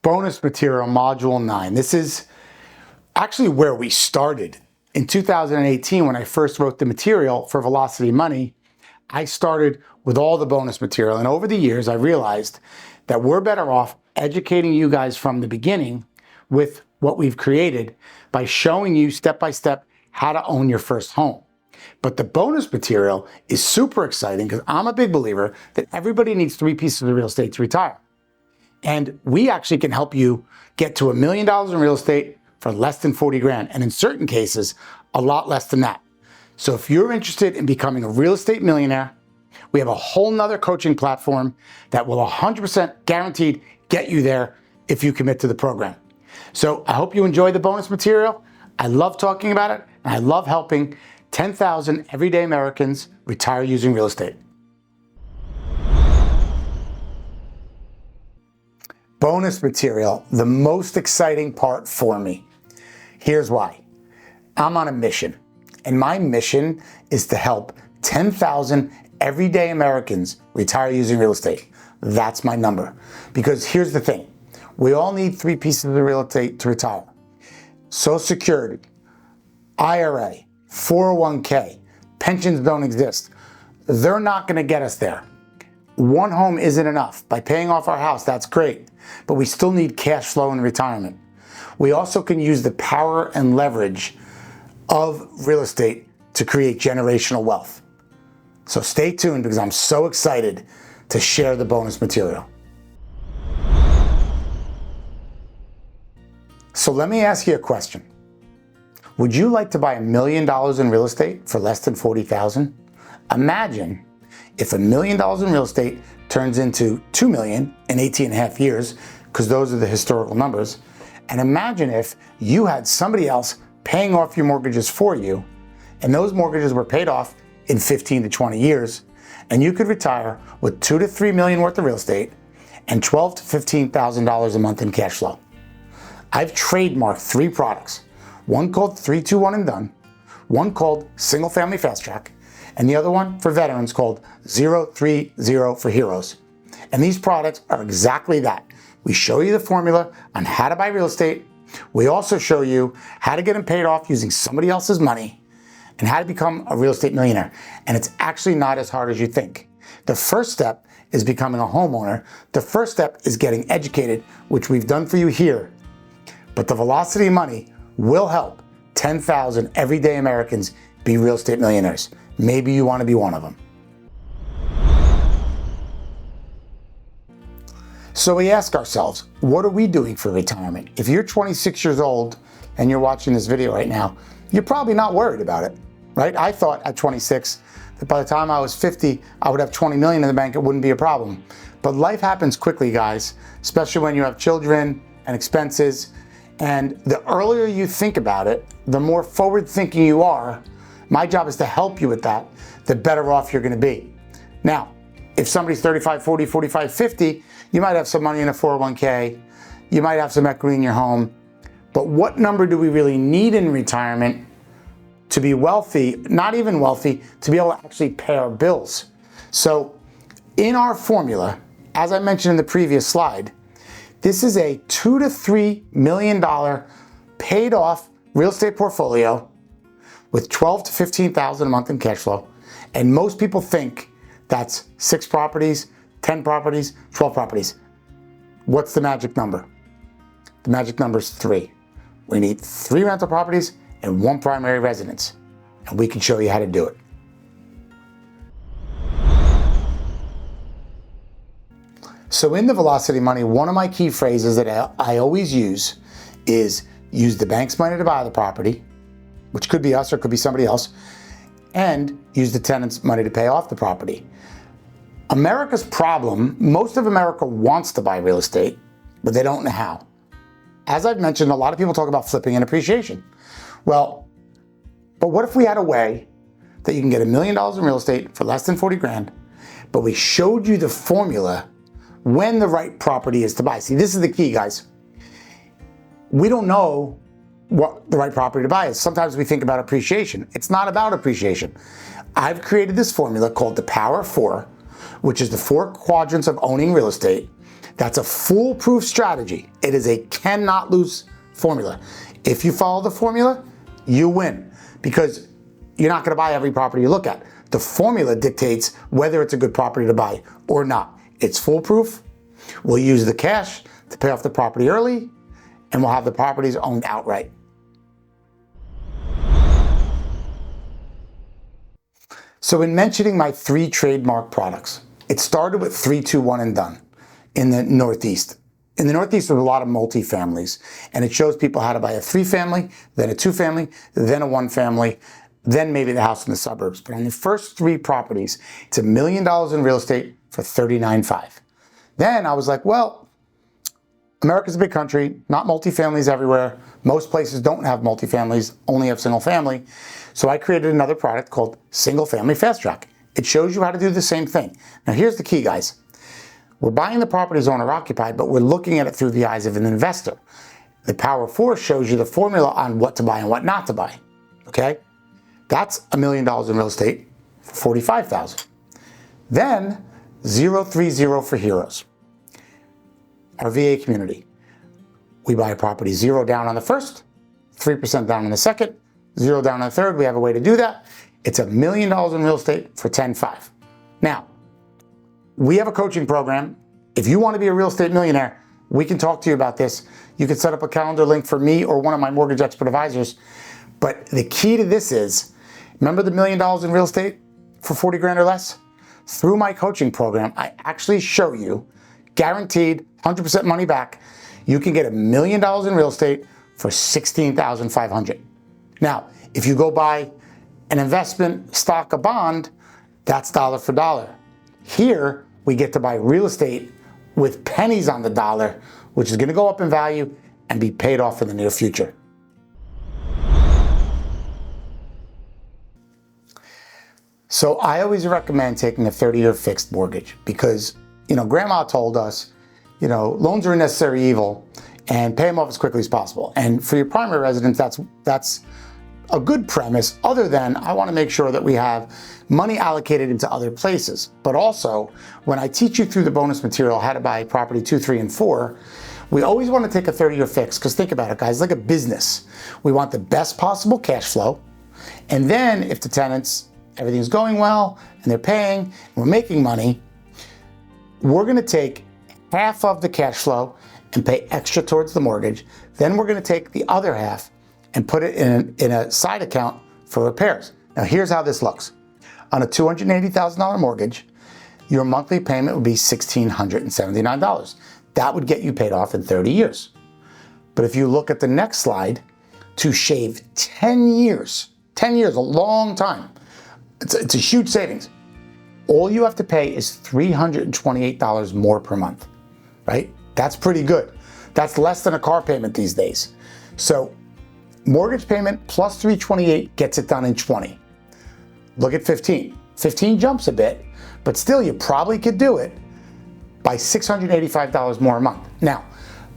Bonus material module 9. This is actually where we started. In 2018, when I first wrote the material for Velocity Money, I started with all the bonus material. And over the years, I realized that we're better off educating you guys from the beginning with what we've created by showing you step by step how to own your first home. But the bonus material is super exciting because I'm a big believer that everybody needs 3 pieces of real estate to retire. And we actually can help you get to $1 million in real estate for less than 40 grand. And in certain cases, a lot less than that. So if you're interested in becoming a real estate millionaire, we have a whole nother coaching platform that will 100% guaranteed get you there if you commit to the program. So I hope you enjoy the bonus material. I love talking about it, and I love helping 10,000 everyday Americans retire using real estate. Bonus material, the most exciting part for me. Here's why. I'm on a mission, and my mission is to help 10,000 everyday Americans retire using real estate. That's my number. Because here's the thing. We all need 3 pieces of real estate to retire. Social Security, IRA, 401k, pensions don't exist. They're not going to get us there. One home isn't enough. By paying off our house, that's great, but we still need cash flow in retirement. We also can use the power and leverage of real estate to create generational wealth. So stay tuned because I'm so excited to share the bonus material. So let me ask you a question. Would you like to buy $1 million in real estate for less than $40,000? Imagine if $1 million in real estate turns into $2 million in 18.5 years, because those are the historical numbers. And imagine if you had somebody else paying off your mortgages for you, and those mortgages were paid off in 15 to 20 years, and you could retire with 2 to 3 million worth of real estate and $12,000 to $15,000 a month in cash flow. I've trademarked 3 products, one called 321 and Done, one called Single Family Fast Track, and the other one for veterans called 030 for Heroes. And these products are exactly that. We show you the formula on how to buy real estate. We also show you how to get them paid off using somebody else's money and how to become a real estate millionaire. And it's actually not as hard as you think. The first step is becoming a homeowner. The first step is getting educated, which we've done for you here. But the Velocity Money will help 10,000 everyday Americans be real estate millionaires. Maybe you want to be one of them. So we ask ourselves, what are we doing for retirement? If you're 26 years old and you're watching this video right now, you're probably not worried about it, right? I thought at 26 that by the time I was 50, I would have 20 million in the bank. It wouldn't be a problem. But life happens quickly, guys, especially when you have children and expenses. And the earlier you think about it, the more forward thinking you are. My job is to help you with that, the better off you're going to be. Now, if somebody's 35, 40, 45, 50, you might have some money in a 401k, you might have some equity in your home, but what number do we really need in retirement to be wealthy, not even wealthy, to be able to actually pay our bills? So in our formula, as I mentioned in the previous slide, this is a $2 to $3 million paid off real estate portfolio with $12,000 to $15,000 a month in cash flow. And most people think that's 6 properties, 10 properties, 12 properties. What's the magic number? The magic number is 3. We need 3 rental properties and 1 primary residence. And we can show you how to do it. So in the Velocity Money, one of my key phrases that I always use is use the bank's money to buy the property, which could be us or could be somebody else, and use the tenant's money to pay off the property. America's problem, most of America wants to buy real estate, but they don't know how. As I've mentioned, a lot of people talk about flipping and appreciation. Well, but what if we had a way that you can get $1 million in real estate for less than 40 grand, but we showed you the formula when the right property is to buy? See, this is the key, guys. We don't know what the right property to buy is. Sometimes we think about appreciation. It's not about appreciation. I've created this formula called the Power of 4, which is the 4 quadrants of owning real estate That's a foolproof strategy. It is a cannot lose formula. If you follow the formula, you win, because you're not going to buy every property you look at. The formula dictates whether it's a good property to buy or not. It's foolproof. We'll use the cash to pay off the property early, and we'll have the properties owned outright. So in mentioning my 3 trademark products, it started with 3, 2, 1 and done in the Northeast. In the Northeast, there's a lot of multifamilies, and it shows people how to buy a 3-family, then a 2-family, then a 1-family, then maybe the house in the suburbs. But on the first 3 properties, it's $1 million in real estate for $39.5. Then I was like, well, America's a big country, not multifamilies everywhere. Most places don't have multifamilies, only have single family. So I created another product called Single Family Fast Track. It shows you how to do the same thing. Now here's the key, guys. We're buying the properties owner occupied, but we're looking at it through the eyes of an investor. The Power 4 shows you the formula on what to buy and what not to buy, okay? That's $1 million in real estate for $45,000. Then 030 for Heroes, our VA community. We buy a property 0 down on the first, 3% down on the second, 0 down on the third. We have a way to do that. It's $1 million in real estate for $10.5. Now, we have a coaching program. If you want to be a real estate millionaire, we can talk to you about this. You can set up a calendar link for me or one of my mortgage expert advisors. But the key to this is, remember the $1 million in real estate for 40 grand or less? Through my coaching program, I actually show you, guaranteed 100% money back, you can get $1 million in real estate for $16,500. Now, if you go buy an investment, stock, a bond, that's dollar for dollar. Here, we get to buy real estate with pennies on the dollar, which is going to go up in value and be paid off in the near future. So I always recommend taking a 30-year fixed mortgage because, Grandma told us, loans are a necessary evil and pay them off as quickly as possible. And for your primary residence, that's a good premise, other than I want to make sure that we have money allocated into other places. But also, when I teach you through the bonus material, how to buy property 2, 3, and 4, we always want to take a 30-year fix, because think about it, guys, like a business. We want the best possible cash flow. And then if the tenants, everything's going well, and they're paying, and we're making money, we're going to take half of the cash flow and pay extra towards the mortgage. Then we're going to take the other half and put it in a side account for repairs. Now here's how this looks. On a $280,000 mortgage, your monthly payment would be $1,679. That would get you paid off in 30 years. But if you look at the next slide, to shave 10 years, a long time, it's a huge savings. All you have to pay is $328 more per month, right? That's pretty good. That's less than a car payment these days. So mortgage payment plus $328 gets it done in 20. Look at 15. 15 jumps a bit, but still you probably could do it by $685 more a month. Now,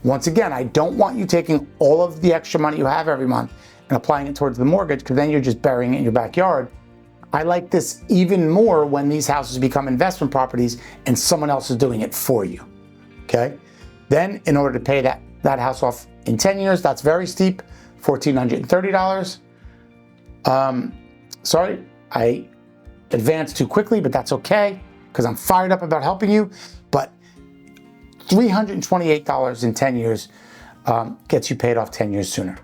once again, I don't want you taking all of the extra money you have every month and applying it towards the mortgage, because then you're just burying it in your backyard. I like this even more when these houses become investment properties and someone else is doing it for you, okay? Then in order to pay that house off in 10 years, that's very steep, $1,430. Sorry, I advanced too quickly, but that's okay, because I'm fired up about helping you. But $328 in 10 years gets you paid off 10 years sooner.